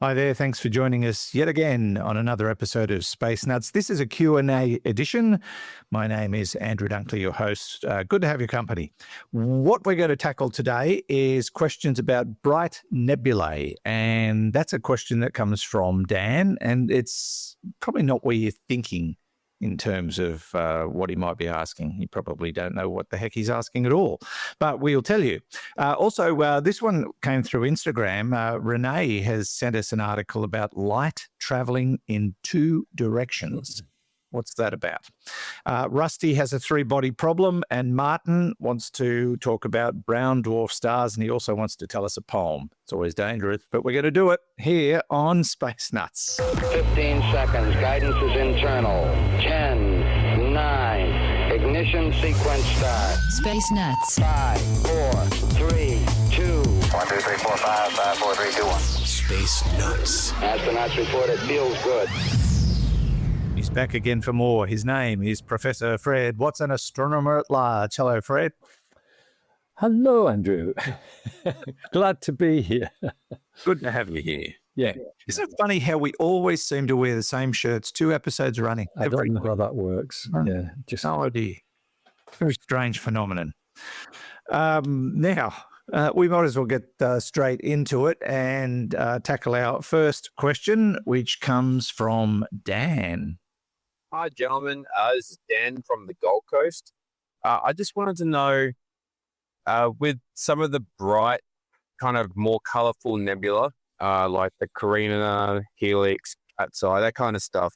Hi there. Thanks for joining us yet again on another episode of Space Nuts. This is a Q&A edition. My name is Andrew Dunkley, your host. Good to have your company. What we're going to tackle today is questions about bright nebulae. And that's a question that comes from Dan, and it's probably not where you're thinking in terms of what he might be asking. You probably don't know what the heck he's asking at all, but we'll tell you. Also, this one came through Instagram. Renee has sent us an article about light traveling in two directions. What's that about? Rusty has a three-body problem, and Martin wants to talk about brown dwarf stars, and he also wants to tell us a poem. It's always dangerous, but we're going to do it here on Space Nuts. 15 seconds. Guidance is internal. 10, 9. Ignition sequence start. Space Nuts. 5, 4, 3, 2. 1, 2, 3, 4, 5, 5, 4, 3, 2, 1. Space Nuts. Astronauts report it feels good. He's back again for more. His name is Professor Fred Watson, astronomer at large. Hello, Fred. Hello, Andrew. Glad to be here. Good to have you here. Yeah. Isn't it funny how we always seem to wear the same shirts 2 episodes running? I don't know how that works. Yeah. Just no idea. Very strange phenomenon. Now, we might as well get straight into it and tackle our first question, which comes from Dan. Hi, gentlemen. This is Dan from the Gold Coast. I just wanted to know, with some of the bright, kind of more colorful nebula, like the Carina, Helix, Cat's Eye, that kind of stuff,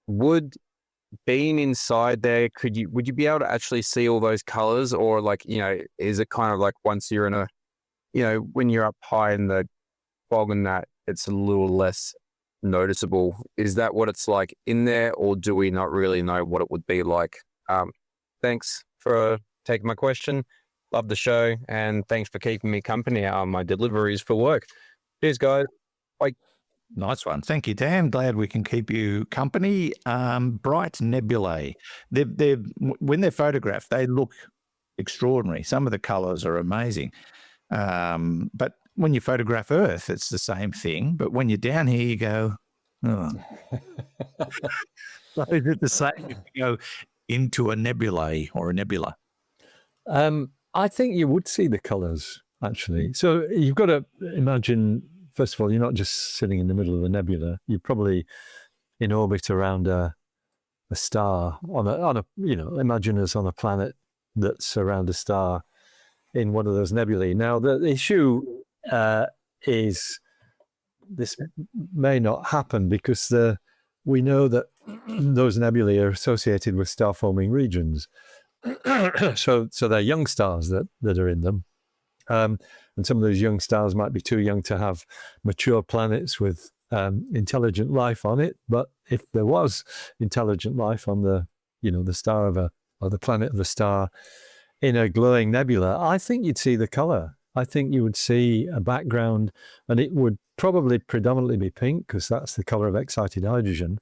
would being inside there, would you be able to actually see all those colors, or like, is it kind of like once you're in when you're up high in the fog and that, it's a little less noticeable? Is that what it's like in there, or do we not really know what it would be like? Thanks for taking my question. Love the show, and thanks for keeping me company on my deliveries for work. Cheers, guys. Bye. Nice one. Thank you, Dan. Glad we can keep you company. Bright nebulae. When they're photographed, they look extraordinary. Some of the colors are amazing. But when you photograph Earth, it's the same thing. But when you're down here, you go, oh. So is it the same if you go into a nebulae or a nebula? I think you would see the colors, actually. So you've got to imagine, first of all, you're not just sitting in the middle of a nebula. You're probably in orbit around a star on a imagine us on a planet that's around a star in one of those nebulae. Now, the issue is this may not happen because we know that those nebulae are associated with star-forming regions. So they're young stars that are in them. And some of those young stars might be too young to have mature planets with intelligent life on it. But if there was intelligent life on the star or the planet of a star in a glowing nebula, I think you'd see the color. I think you would see a background, and it would probably predominantly be pink because that's the color of excited hydrogen.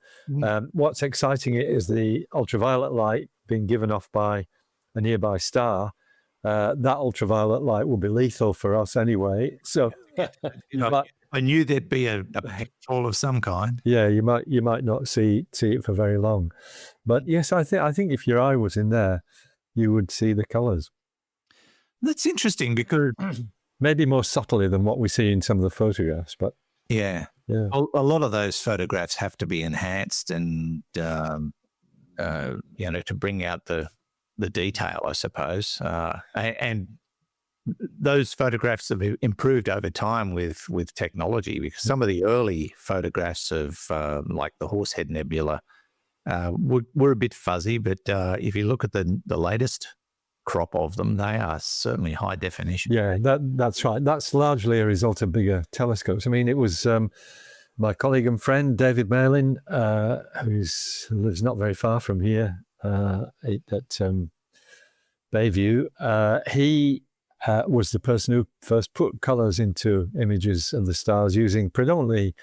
What's exciting it is the ultraviolet light being given off by a nearby star. That ultraviolet light will be lethal for us anyway. So I knew there'd be a fall of some kind. Yeah, you might not see it for very long. But yes, I think if your eye was in there, you would see the colors. That's interesting because maybe more subtly than what we see in some of the photographs, but yeah. A lot of those photographs have to be enhanced and to bring out the detail, I suppose. And those photographs have improved over time with technology, because some of the early photographs of like the Horsehead Nebula were a bit fuzzy, but if you look at the latest crop of them, they are certainly high definition. Yeah, that's right. That's largely a result of bigger telescopes. I mean, it was my colleague and friend David Merlin, who lives not very far from here at Bayview. He was the person who first put colors into images of the stars using predominantly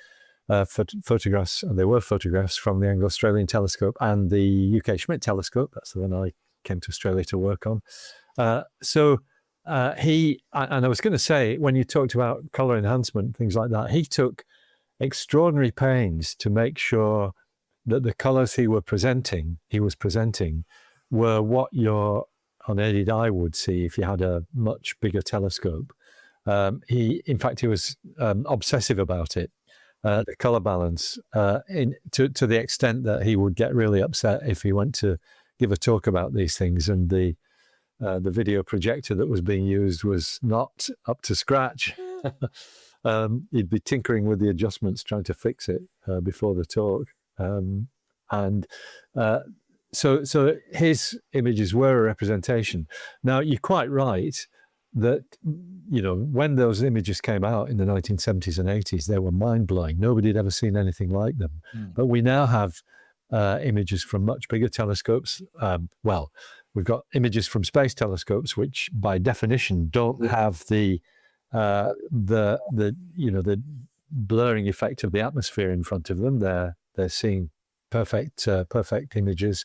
photographs, and there were photographs from the Anglo-Australian telescope and the UK Schmidt telescope. That's the one I came to Australia to work on. So and I was going to say, when you talked about color enhancement, things like that, he took extraordinary pains to make sure that the colors he was presenting were what your unaided eye would see if you had a much bigger telescope. In fact, he was obsessive about it, the color balance, to the extent that he would get really upset if he went to give a talk about these things, and the video projector that was being used was not up to scratch. He'd be tinkering with the adjustments, trying to fix it before the talk. So his images were a representation. Now, you're quite right that, when those images came out in the 1970s and 80s, they were mind-blowing. Nobody had ever seen anything like them. But we now have images from much bigger telescopes. We've got images from space telescopes, which by definition don't have the blurring effect of the atmosphere in front of them. They're seeing perfect images,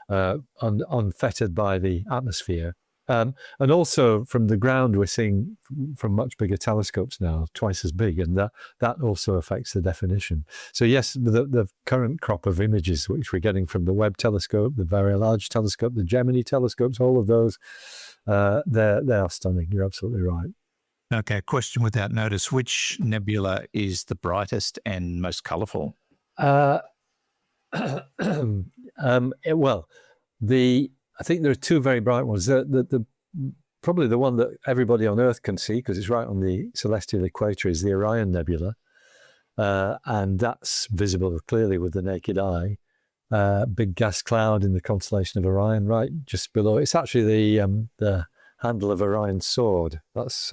unfettered by the atmosphere. And also from the ground, we're seeing from much bigger telescopes now, twice as big, and that also affects the definition. So yes, the current crop of images which we're getting from the Webb telescope, the Very Large Telescope, the Gemini telescopes, all of those, they are stunning. You're absolutely right. Okay, question without notice. Which nebula is the brightest and most colourful? I think there are two very bright ones. Probably the one that everybody on Earth can see, because it's right on the celestial equator, is the Orion Nebula. And that's visible clearly with the naked eye. Big gas cloud in the constellation of Orion, right just below. It's actually the handle of Orion's sword. That's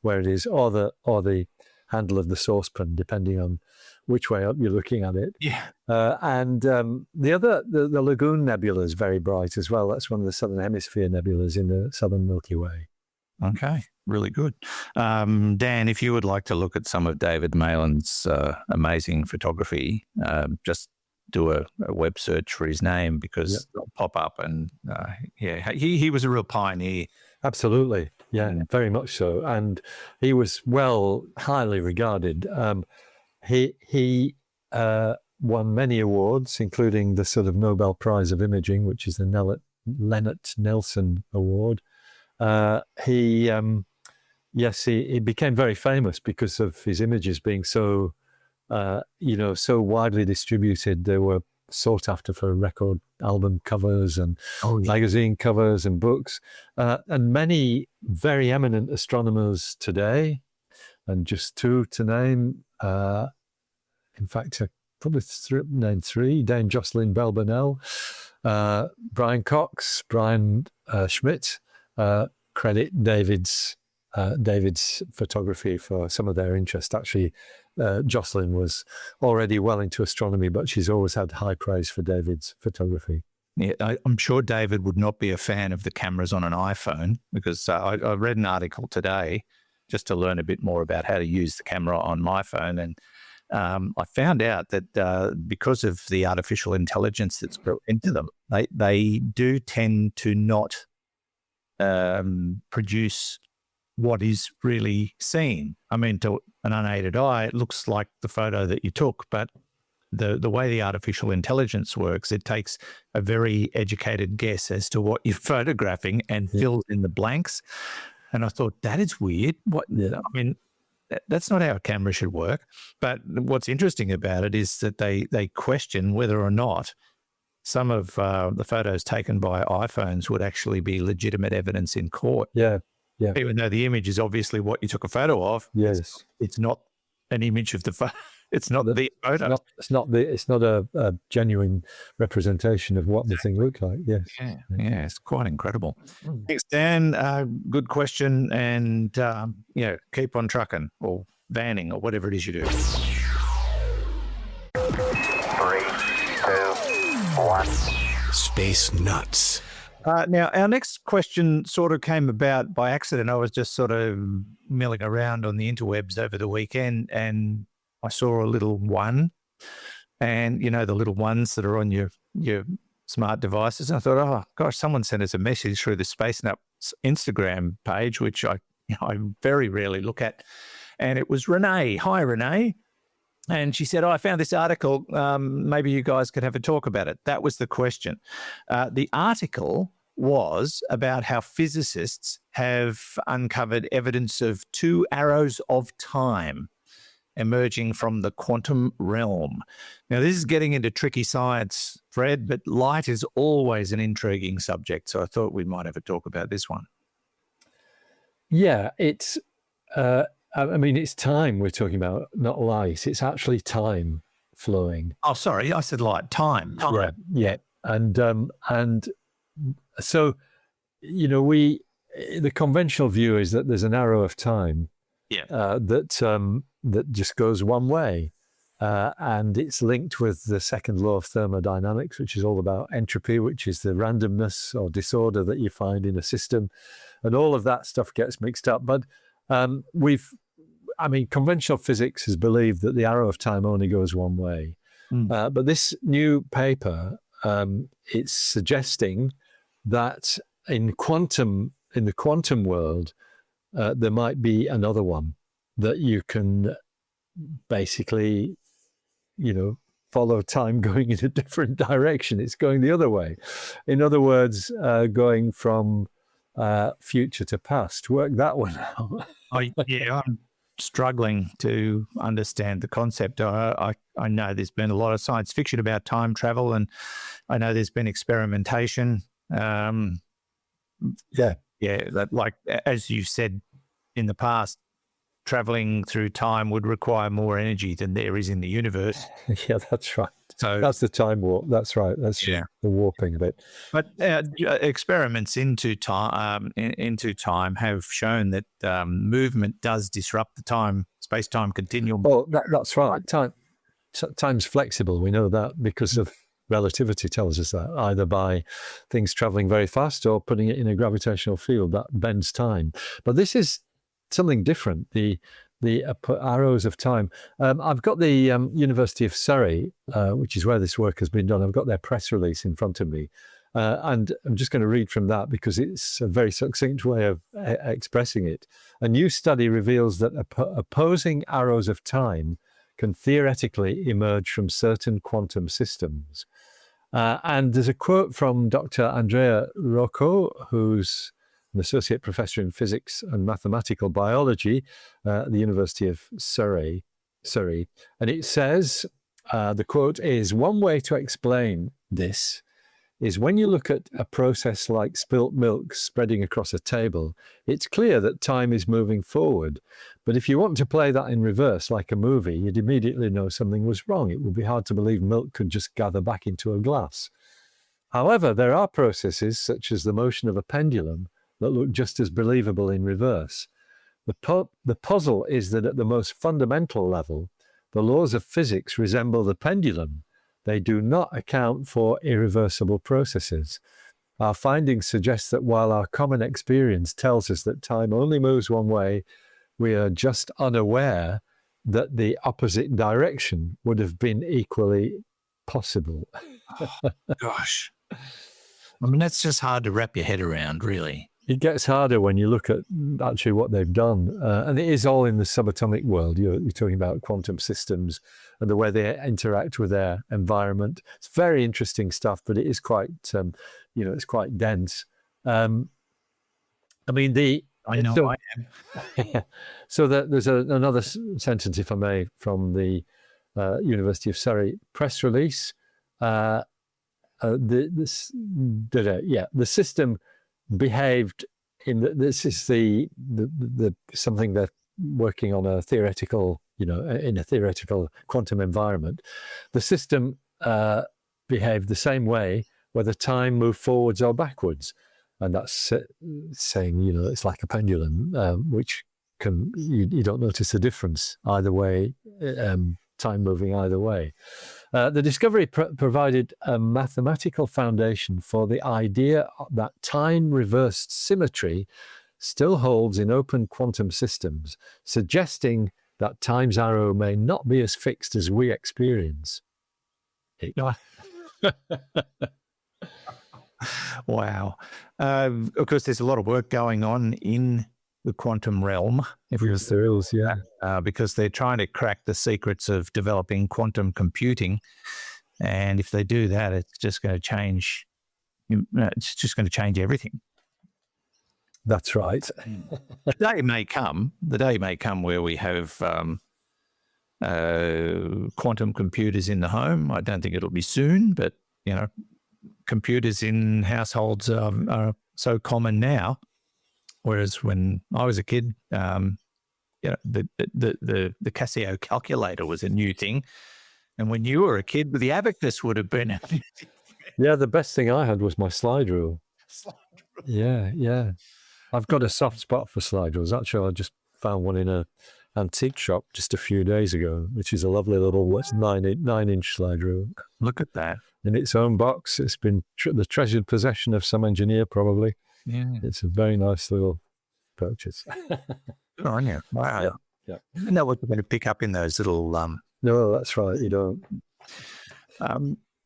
where it is, or the handle of the saucepan, depending on which way up you're looking at it. Yeah. And the Lagoon Nebula is very bright as well. That's one of the Southern Hemisphere nebulas in the Southern Milky Way. Okay, really good. Dan, if you would like to look at some of David Malan's amazing photography, just do a web search for his name, because they'll pop up. And he was a real pioneer. Absolutely. Yeah, very much so. And he was highly regarded. He won many awards, including the sort of Nobel Prize of Imaging, which is the Leonard Nelson Award. He became very famous because of his images being so widely distributed. They were sought after for record album covers and magazine covers and books. And many very eminent astronomers today, and just two to name, in fact, probably name three: Dame Jocelyn Bell Burnell, Brian Cox, Brian Schmidt, credit David's photography for some of their interest. Actually, Jocelyn was already well into astronomy, but she's always had high praise for David's photography. Yeah, I'm sure David would not be a fan of the cameras on an iPhone, because I read an article today just to learn a bit more about how to use the camera on my phone. And I found out that because of the artificial intelligence that's built into them, they do tend to not produce what is really seen. I mean, to an unaided eye, it looks like the photo that you took, but the way the artificial intelligence works, it takes a very educated guess as to what you're photographing and fills in the blanks. And I thought, that is weird. I mean, that's not how a camera should work. But what's interesting about it is that they question whether or not some of the photos taken by iPhones would actually be legitimate evidence in court. Yeah. Even though the image is obviously what you took a photo of. Yes. It's not an image of the photo. It's not the photo. It's not a genuine representation of what the thing looked like. Yes. Yeah, it's quite incredible. Thanks, Dan. Good question, and keep on trucking or vanning or whatever it is you do. 3, 2, 1. Space nuts. Now, our next question sort of came about by accident. I was just sort of milling around on the interwebs over the weekend, and I saw a little one, and the little ones that are on your smart devices. And I thought, oh gosh, someone sent us a message through the Space Nut Instagram page, which I very rarely look at, and it was Renee. Hi, Renee. And she said, I found this article. Maybe you guys could have a talk about it. That was the question. The article was about how physicists have uncovered evidence of two arrows of time emerging from the quantum realm. Now, this is getting into tricky science, Fred, but light is always an intriguing subject. So I thought we might have a talk about this one. Yeah, it's, it's time we're talking about, not light. It's actually time flowing. Oh, sorry, I said light. Time. Yeah. And so, the conventional view is that there's an arrow of time that just goes one way. And it's linked with the second law of thermodynamics, which is all about entropy, which is the randomness or disorder that you find in a system. And all of that stuff gets mixed up. But conventional physics has believed that the arrow of time only goes one way. But this new paper, it's suggesting that in the quantum world, there might be another one that you can basically, follow time going in a different direction. It's going the other way. In other words, going from future to past. Work that one out. I'm struggling to understand the concept. I know there's been a lot of science fiction about time travel, and I know there's been experimentation. That, like, as you said in the past, traveling through time would require more energy than there is in the universe. Yeah, that's right. So that's the time warp. That's right. That's the warping bit. But experiments into time have shown that movement does disrupt the space-time continuum. Oh, that's right. Time's flexible. We know that because of relativity tells us that, either by things traveling very fast or putting it in a gravitational field that bends time. But this is something different. The arrows of time. I've got the University of Surrey, which is where this work has been done. I've got their press release in front of me, and I'm just going to read from that because it's a very succinct way of expressing it. A new study reveals that opposing arrows of time can theoretically emerge from certain quantum systems. And there's a quote from Dr. Andrea Rocco, who's an associate professor in physics and mathematical biology at the University of Surrey. And it says, the quote is, "One way to explain this is when you look at a process like spilt milk spreading across a table, it's clear that time is moving forward. But if you want to play that in reverse, like a movie, you'd immediately know something was wrong. It would be hard to believe milk could just gather back into a glass. However, there are processes, such as the motion of a pendulum, that look just as believable in reverse. The puzzle is that at the most fundamental level, the laws of physics resemble the pendulum. They do not account for irreversible processes. Our findings suggest that while our common experience tells us that time only moves one way, we are just unaware that the opposite direction would have been equally possible." Gosh. I mean, that's just hard to wrap your head around, really. It gets harder when you look at actually what they've done. And it is all in the subatomic world. You're talking about quantum systems and the way they interact with their environment. It's very interesting stuff, but it is quite, it's quite dense. I know I am. So there's another sentence, if I may, from the University of Surrey press release. The system behaved this is the something they're working on a theoretical, in a theoretical quantum environment. The system behaved the same way whether time moved forwards or backwards. And that's saying, it's like a pendulum, which you don't notice the difference either way, time moving either way. The discovery provided a mathematical foundation for the idea that time-reversed symmetry still holds in open quantum systems, suggesting that time's arrow may not be as fixed as we experience it. Wow. Of course, there's a lot of work going on in the quantum realm. Yes, there is, yeah. Because they're trying to crack the secrets of developing quantum computing. And if they do that, it's just going to change. It's just going to change everything. That's right. The day may come where we have quantum computers in the home. I don't think it'll be soon, but computers in households are so common now. Whereas when I was a kid, the Casio calculator was a new thing, and when you were a kid, the abacus would have been. Yeah, the best thing I had was my slide rule. Yeah. I've got a soft spot for slide rules. Actually, I just found one in a antique shop just a few days ago, which is a lovely little 9-inch slide rule. Look at that. In its own box. It's been the treasured possession of some engineer, probably. Yeah. It's a very nice little purchase. Good on you. Wow. Yeah. You know what we're going to pick up in those little... No, that's right. You don't.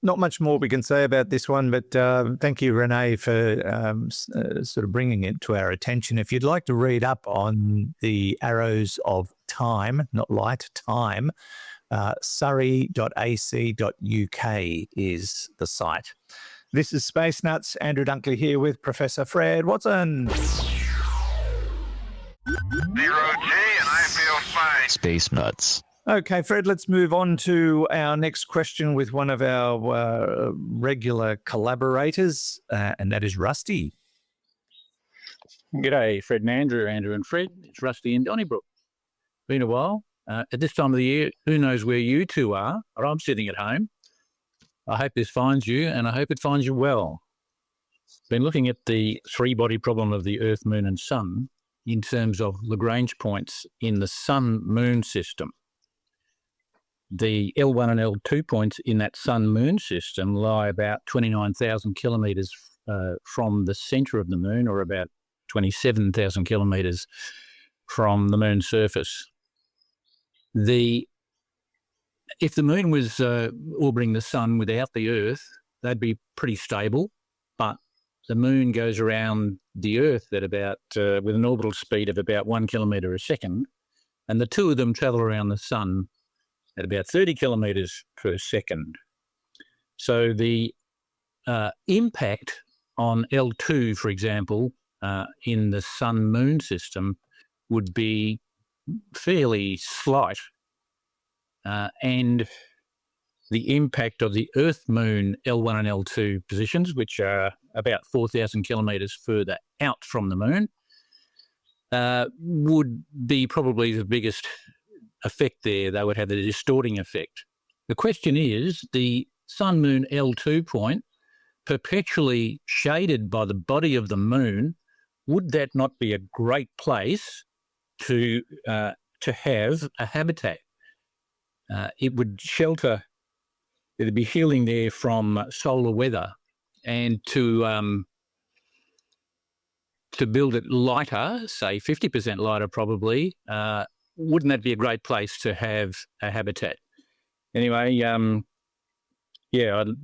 Not much more we can say about this one, but thank you, Renee, for sort of bringing it to our attention. If you'd like to read up on the arrows of time, not light, time, surrey.ac.uk is the site. This is Space Nuts. Andrew Dunkley here with Professor Fred Watson. 0G, and I feel fine. Space Nuts. Okay, Fred, let's move on to our next question with one of our regular collaborators, and that is Rusty. G'day, Fred and Andrew and Fred. It's Rusty in Donnybrook. Been a while. At this time of the year, who knows where you two are, or I'm sitting at home. I hope this finds you, and I hope it finds you well. Been looking at the three-body problem of the Earth, Moon and Sun in terms of Lagrange points in the Sun-Moon system. The L1 and L2 points in that Sun-Moon system lie about 29,000 kilometres from the centre of the Moon, or about 27,000 kilometres from the Moon's surface. If the Moon was orbiting the Sun without the Earth, they'd be pretty stable, but the Moon goes around the Earth at about with an orbital speed of about 1 kilometre a second, and the two of them travel around the Sun at about 30 kilometres per second. So the impact on L2, for example, in the Sun-Moon system would be fairly slight. And the impact of the Earth-Moon L1 and L2 positions, which are about 4,000 kilometres further out from the Moon, would be probably the biggest effect there. They would have the distorting effect. The question is, the Sun-Moon L2 point, perpetually shaded by the body of the Moon, would that not be a great place to have a habitat? It would shelter, it'd be healing there from solar weather, and to build it lighter, say 50% lighter probably, wouldn't that be a great place to have a habitat? Anyway, I'd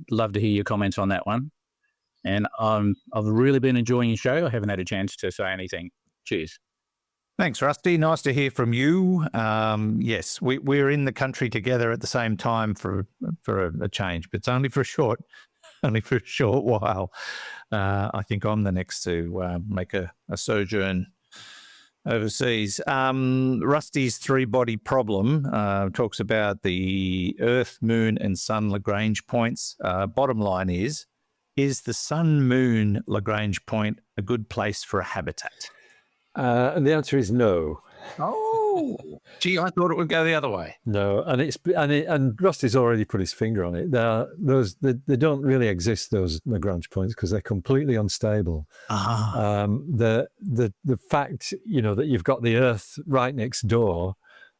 love to hear your comments on that one. And I've really been enjoying your show. I haven't had a chance to say anything. Cheers. Thanks, Rusty. Nice to hear from you. Yes, we're in the country together at the same time for a change, but it's only for a short while. I think I'm the next to make a sojourn overseas. Rusty's three-body problem talks about the Earth, Moon, and Sun Lagrange points. Bottom line is the Sun-Moon Lagrange point a good place for a habitat? And the answer is no. Oh, gee, I thought it would go the other way. No, and Rusty's already put his finger on it. They don't really exist, those Lagrange points, because they're completely unstable. The fact that you've got the Earth right next door,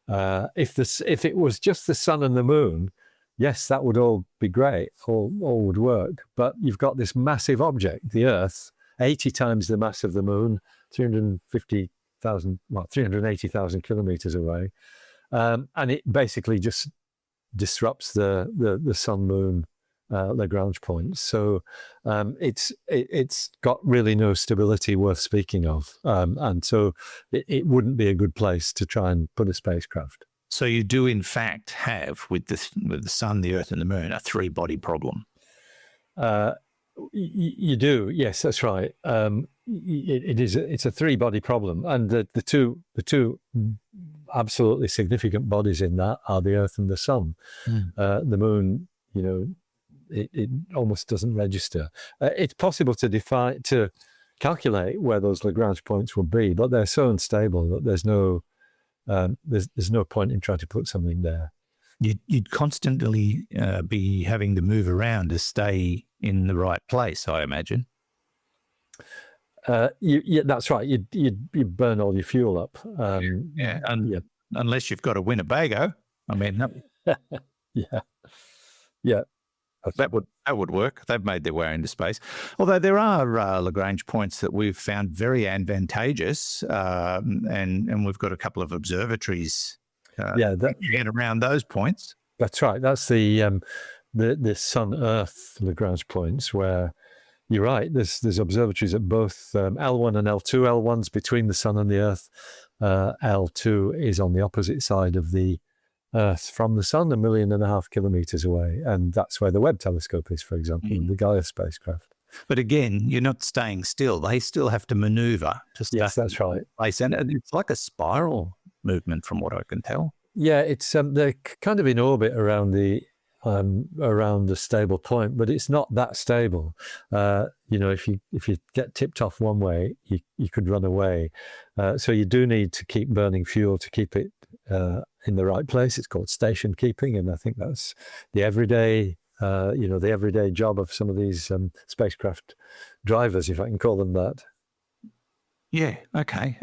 if it was just the Sun and the Moon, yes, that would all be great, all would work. But you've got this massive object, the Earth, 80 times the mass of the Moon, 380,000 kilometers away, and it basically just disrupts the Sun-Moon Lagrange points. So it's got really no stability worth speaking of, and so it wouldn't be a good place to try and put a spacecraft. So you do, in fact, have with the sun, the Earth, and the Moon a three-body problem. You do, yes, that's right. It's a three-body problem, and the two absolutely significant bodies in that are the Earth and the Sun. The Moon, it almost doesn't register. It's possible to calculate where those Lagrange points will be, but they're so unstable that there's no point in trying to put something there. You'd constantly be having to move around to stay in the right place, I imagine. Yeah, that's right. You burn all your fuel up. Unless you've got a Winnebago. I mean, yeah. That would work. They've made their way into space. Although there are Lagrange points that we've found very advantageous, and we've got a couple of observatories get around those points. That's right. That's the Sun-Earth Lagrange points where you're right. There's observatories at both L1 and L2. L1's between the Sun and the Earth. L2 is on the opposite side of the Earth from the Sun, 1.5 million kilometers away. And that's where the Webb telescope is, for example, the Gaia spacecraft. But again, you're not staying still. They still have to maneuver to stay. Yes, that's right. Place. And it's like a spiral movement from what I can tell. Yeah, it's they're kind of in orbit around the stable point, but it's not that stable. If you get tipped off one way, you could run away. So you do need to keep burning fuel to keep it in the right place. It's called station keeping, and I think that's the everyday job of some of these spacecraft drivers, if I can call them that. Yeah. Okay.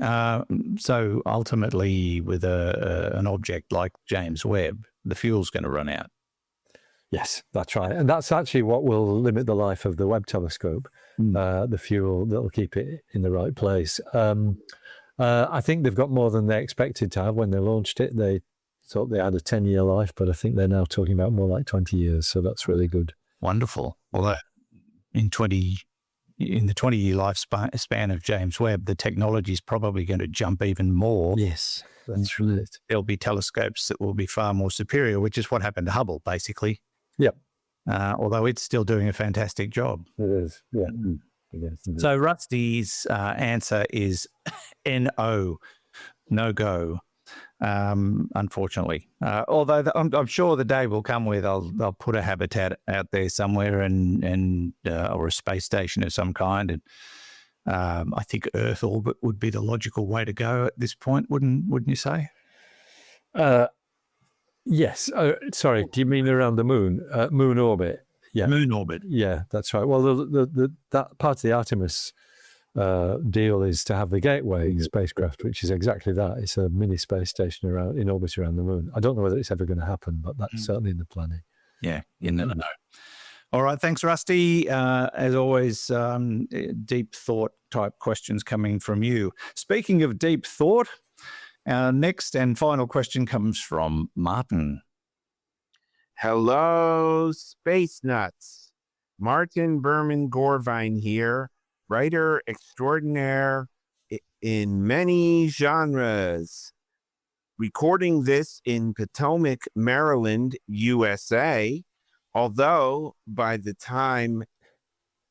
So ultimately, with an object like James Webb, the fuel's going to run out. Yes, that's right. And that's actually what will limit the life of the Webb telescope, the fuel that will keep it in the right place. I think they've got more than they expected to have when they launched it. They thought they had a 10-year life, but I think they're now talking about more like 20 years. So that's really good. Wonderful. Although in the 20-year lifespan of James Webb, the technology is probably going to jump even more. Yes, that's right. There'll be telescopes that will be far more superior, which is what happened to Hubble, basically. Yep. Although it's still doing a fantastic job. It is, yeah. So Rusty's answer is no go, unfortunately. Although I'm sure the day will come where they'll put a habitat out there somewhere and or a space station of some kind. And I think Earth orbit would be the logical way to go at this point, wouldn't you say? Yes. Sorry, do you mean around the moon? Moon orbit. Yeah. Moon orbit. Yeah, that's right. Well, that part of the Artemis deal is to have the Gateway spacecraft, which is exactly that. It's a mini space station in orbit around the moon. I don't know whether it's ever going to happen, but that's certainly in the planning. Yeah, you never know. All right, thanks, Rusty. As always, deep thought type questions coming from you. Speaking of deep thought, our next and final question comes from Martin. Hello, Space Nuts. Martin Berman Gorvine here, writer extraordinaire in many genres. Recording this in Potomac, Maryland, USA, although by the time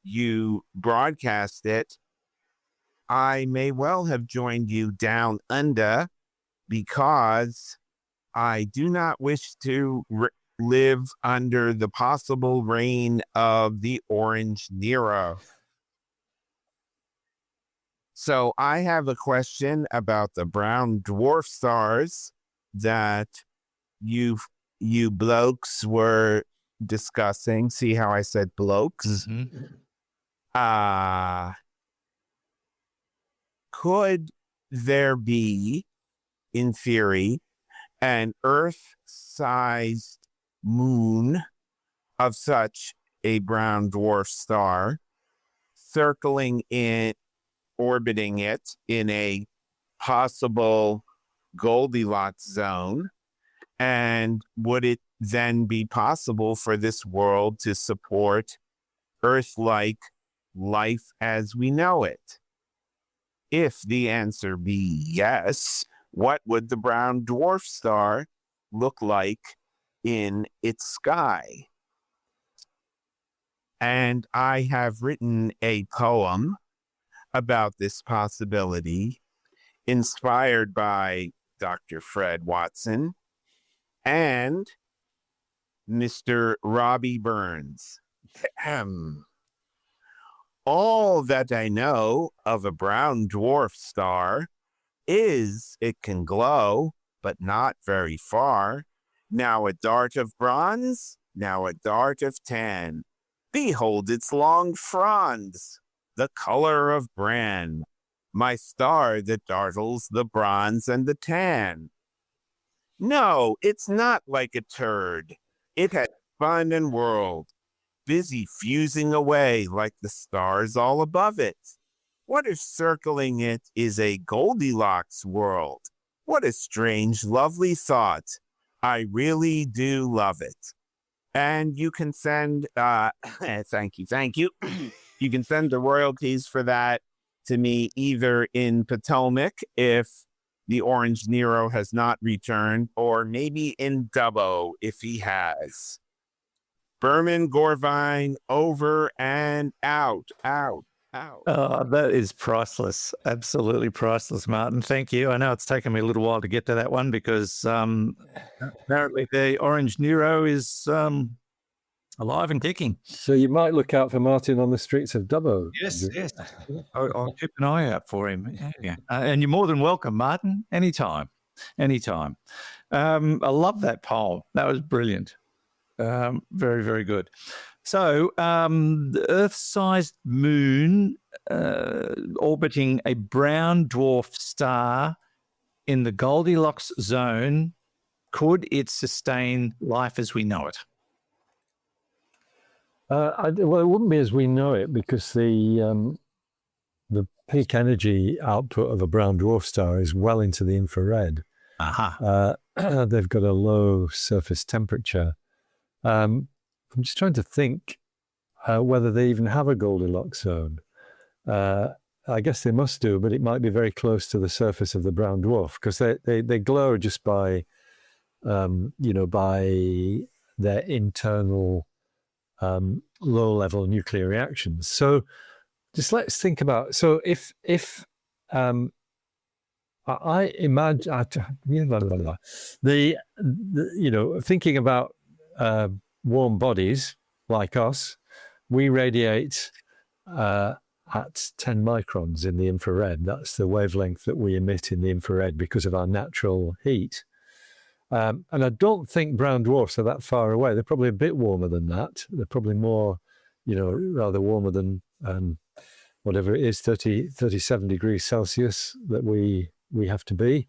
you broadcast it, I may well have joined you down under, because I do not wish to live under the possible reign of the Orange Nero. So I have a question about the brown dwarf stars that you blokes were discussing. See how I said blokes? Mm-hmm. Could there be, in theory, an Earth-sized moon of such a brown dwarf star circling it, orbiting it in a possible Goldilocks zone? And would it then be possible for this world to support Earth-like life as we know it? If the answer be yes, what would the brown dwarf star look like in its sky? And I have written a poem about this possibility, inspired by Dr. Fred Watson and Mr. Robbie Burns. All that I know of a brown dwarf star is it can glow, but not very far. Now a dart of bronze, now a dart of tan. Behold its long fronds, the color of bran. My star that dartles the bronze and the tan. No, it's not like a turd. It had fun and world, busy fusing away like the stars all above it. What if circling it is a Goldilocks world? What a strange, lovely thought. I really do love it. And you can send, thank you. You can send the royalties for that to me either in Potomac if the Orange Nero has not returned, or maybe in Dubbo if he has. Berman Gorvine, over and out. Oh, that is priceless. Absolutely priceless, Martin. Thank you. I know it's taken me a little while to get to that one because apparently the Orange Nero is alive and kicking. So you might look out for Martin on the streets of Dubbo. Yes. I'll keep an eye out for him. Yeah. And you're more than welcome, Martin. Anytime. I love that poem. That was brilliant. Very, very good. So the Earth-sized moon orbiting a brown dwarf star in the Goldilocks zone, could it sustain life as we know it? Well, it wouldn't be as we know it, because the peak energy output of a brown dwarf star is well into the infrared. They've got a low surface temperature. I'm just trying to think whether they even have a Goldilocks zone. I guess they must do, but it might be very close to the surface of the brown dwarf, because they glow just by, by their internal low-level nuclear reactions. So just let's think about. So if I imagine thinking about warm bodies like us, we radiate at 10 microns in the infrared. That's the wavelength that we emit in the infrared because of our natural heat. And I don't think brown dwarfs are that far away. They're probably a bit warmer than that. They're probably more, rather warmer than whatever it is, 37 degrees Celsius that we have to be.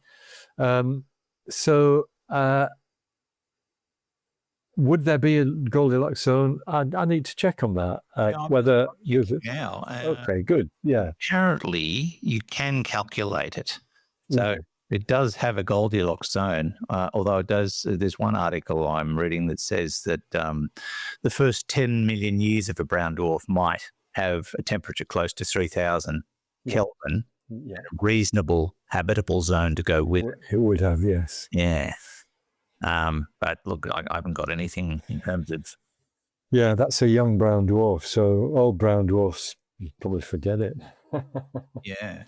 Would there be a Goldilocks zone? I need to check on that. Whether you now. Okay, good. Yeah. Apparently, you can calculate it. So it does have a Goldilocks zone, although it does. There's one article I'm reading that says that the first 10 million years of a brown dwarf might have a temperature close to 3,000 Kelvin, a reasonable habitable zone to go with. It would have, yes. Yeah. But look, I haven't got anything in terms of. Yeah, that's a young brown dwarf. So old brown dwarfs, you probably forget it. Yeah.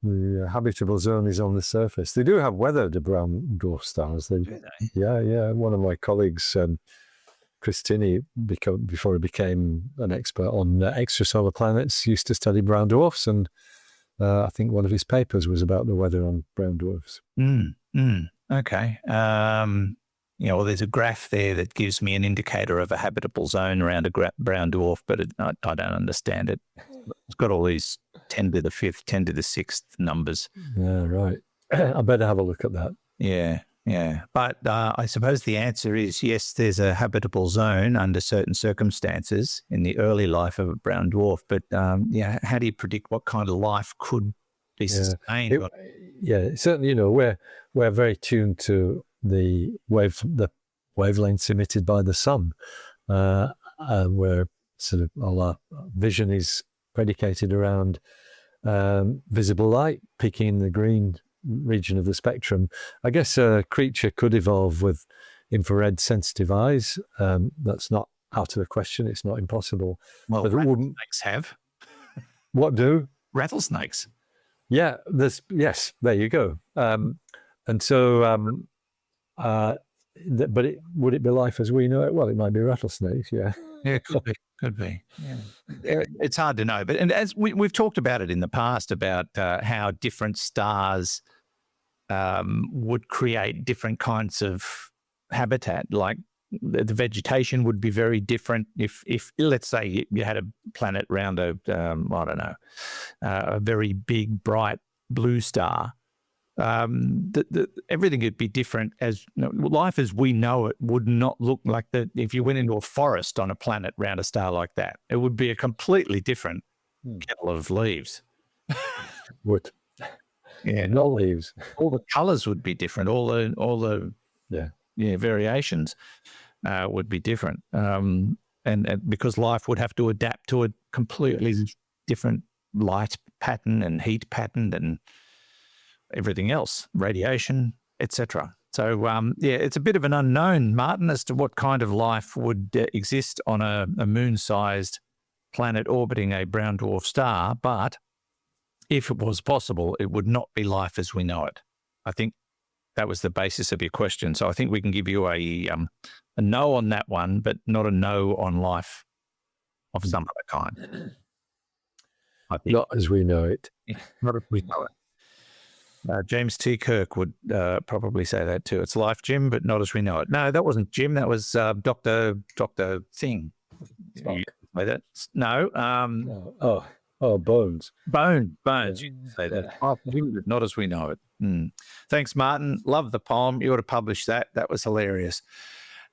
The habitable zone is on the surface. They do have weathered brown dwarf stars. Do they? Yeah. One of my colleagues, Chris Tinney, before he became an expert on extrasolar planets, used to study brown dwarfs, and I think one of his papers was about the weather on brown dwarfs. Okay. Well, there's a graph there that gives me an indicator of a habitable zone around a brown dwarf, but I don't understand it. It's got all these 10 to the 5th, 10 to the 6th numbers. Yeah, right. I better have a look at that. Yeah. But I suppose the answer is yes, there's a habitable zone under certain circumstances in the early life of a brown dwarf. But how do you predict what kind of life could be sustained? Certainly, we're very tuned to the wavelengths emitted by the sun, where sort of all our vision is predicated around visible light peaking in the green region of the spectrum. I guess a creature could evolve with infrared sensitive eyes. That's not out of the question. It's not impossible. Well, but rattlesnakes have. What do? Rattlesnakes. Yeah, yes, there you go. And so, but would it be life as we know it? Well, it might be rattlesnakes, yeah. Yeah, could be. Yeah. It's hard to know. But and as we've talked about it in the past about how different stars would create different kinds of habitat, like the vegetation would be very different if let's say you had a planet around a very big bright blue star. Everything would be different. As life as we know it would not look like that. If you went into a forest on a planet around a star like that, it would be a completely different kettle of leaves. Would. Yeah, not leaves. All the colours would be different. All the variations would be different. And because life would have to adapt to a completely different light pattern and heat pattern and everything else, radiation, etc. So, it's a bit of an unknown, Martin, as to what kind of life would exist on a moon-sized planet orbiting a brown dwarf star. But if it was possible, it would not be life as we know it. I think that was the basis of your question. So I think we can give you a no on that one, but not a no on life of some other kind. I think. Not as we know it. Not as we know it. James T. Kirk would probably say that too. It's life, Jim, but not as we know it. No, that wasn't Jim. That was Dr. Thing. You say that? No. Bones. Bones. You can say that. Not as we know it. Thanks, Martin. Love the poem. You ought to publish that. That was hilarious.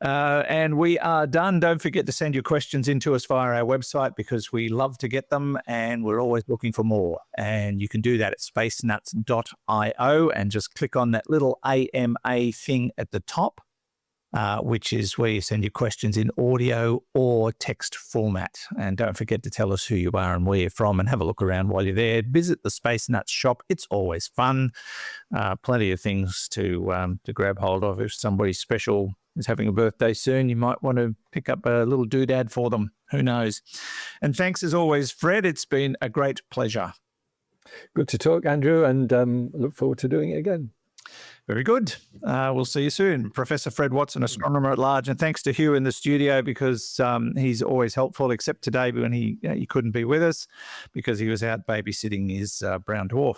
And we are done. Don't forget to send your questions in to us via our website because we love to get them and we're always looking for more. And you can do that at spacenuts.io and just click on that little AMA thing at the top, which is where you send your questions in audio or text format. And don't forget to tell us who you are and where you're from and have a look around while you're there. Visit the Space Nuts shop. It's always fun. Plenty of things to grab hold of. If somebody special is having a birthday soon, you might want to pick up a little doodad for them. Who knows? And thanks as always, Fred. It's been a great pleasure. Good to talk, Andrew, and look forward to doing it again. Very good. We'll see you soon. Professor Fred Watson, astronomer at large. And thanks to Hugh in the studio because he's always helpful, except today when he couldn't be with us because he was out babysitting his brown dwarf.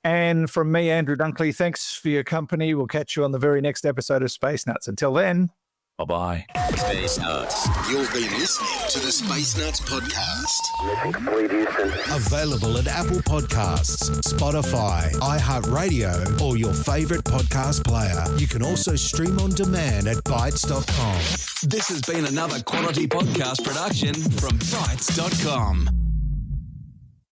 And from me, Andrew Dunkley, thanks for your company. We'll catch you on the very next episode of Space Nuts. Until then, bye-bye. Space Nuts. You've been listening to the Space Nuts podcast. Mission complete, Houston. Available at Apple Podcasts, Spotify, iHeartRadio, or your favorite podcast player. You can also stream on demand at bytes.com. This has been another quality podcast production from bytes.com.